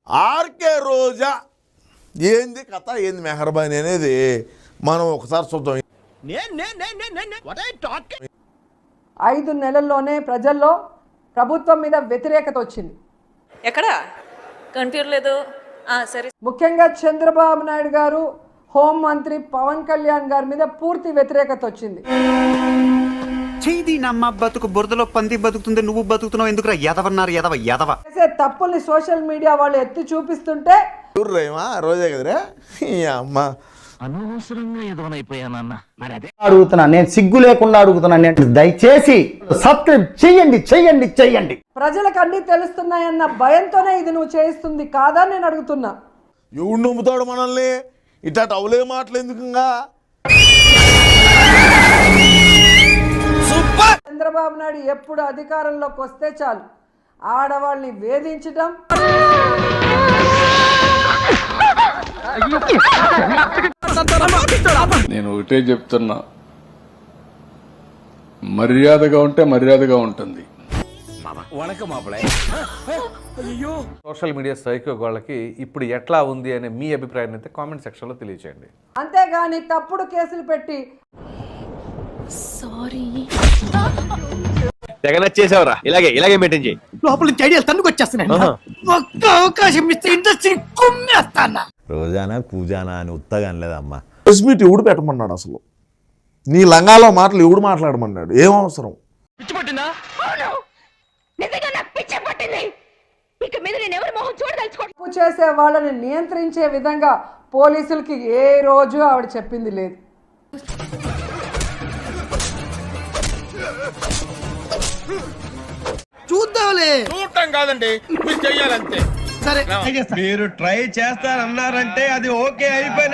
RK రోజా ఏంది కథ, ఏంది మెహర్బానీ అనేది మనం ఒకసారి చూద్దాం. 5 నెలల్లోనే ప్రజల్లో ప్రభుత్వం మీద వ్యతిరేకత వచ్చింది. ఎక్కడ కనిపించలేదు. సరే, ముఖ్యంగా చంద్రబాబు నాయుడు గారు, హోం మంత్రి పవన్ కళ్యాణ్ గారి మీద పూర్తి వ్యతిరేకత వచ్చింది. చేది నమ్మ బతుకు బురదలో పంది బతుకుతుంది, నువ్వు బతుకుతున్నావు ఎందుకురా ఎదవన్నారు ఎదవ ఎదవ. చేసే తప్పుల్ని సోషల్ మీడియా వాళ్ళు ఎత్తి చూపిస్తుంటే రేమా రోజే కదరా అమ్మ అనవసరంగా ఎదవనైపోయానన్న. మరి అదే అడుగుతున్నా, నేను సిగ్గు లేకుండా అడుగుతున్నా. దయచేసి సబ్స్క్రైబ్ చెయ్యండి చెయ్యండి చెయ్యండి. ప్రజలకు అన్ని తెలుస్తున్నాయన్న భయంతోనే ఇది నువ్వు చేయిస్తుంది కాదా నేను అడుగుతున్నా. ఎవడు నమ్ముతాడు మనల్ని? ఇట్లా అవలే మాటలు ఎందుకుగా? చంద్రబాబు నాయుడు ఎప్పుడు అధికారంలోకి వస్తే చాలు ఆడవాళ్ళని వేధించడం, నేను ఒకటే చెప్తున్నా, మర్యాదగా ఉంటే మర్యాదగా ఉంటుంది. సోషల్ మీడియా సైకో వాళ్ళకి ఇప్పుడు ఎట్లా ఉంది అనే మీ అభిప్రాయాన్ని అయితే కామెంట్ సెక్షన్లో తెలియజేయండి. అంతేగాని తప్పుడు కేసులు పెట్టి తెగనచ్చేసావురా. ఇలాగే మెయింటైన్ చేయి. లోపల నుంచి ఐడియాలు తన్నుకొచ్చేస్తున్నాయి. ఒక్క అవకాశం ఇస్తే ఇండస్ట్రీ కుమ్మేస్తానా. రోజానా పూజానా అని ఉత్తగా అనలేదమ్మా. ప్రెస్ మీట్ ఎవడు పెట్టమన్నాడు? అసలు నీ లంగాలో మాటలు ఎవడు మాట్లాడమన్నాడు? ఏం అవసరం? తప్పు చేసే వాళ్ళని నియంత్రించే విధంగా పోలీసులకి ఏ రోజు ఆవిడ చెప్పింది లేదు. చూద్దాంలే. చూడటం కాదండి, మీరు చెయ్యాలంతే. సరే మీరు ట్రై చేస్తారన్నారంటే అది ఓకే అయిపోయిన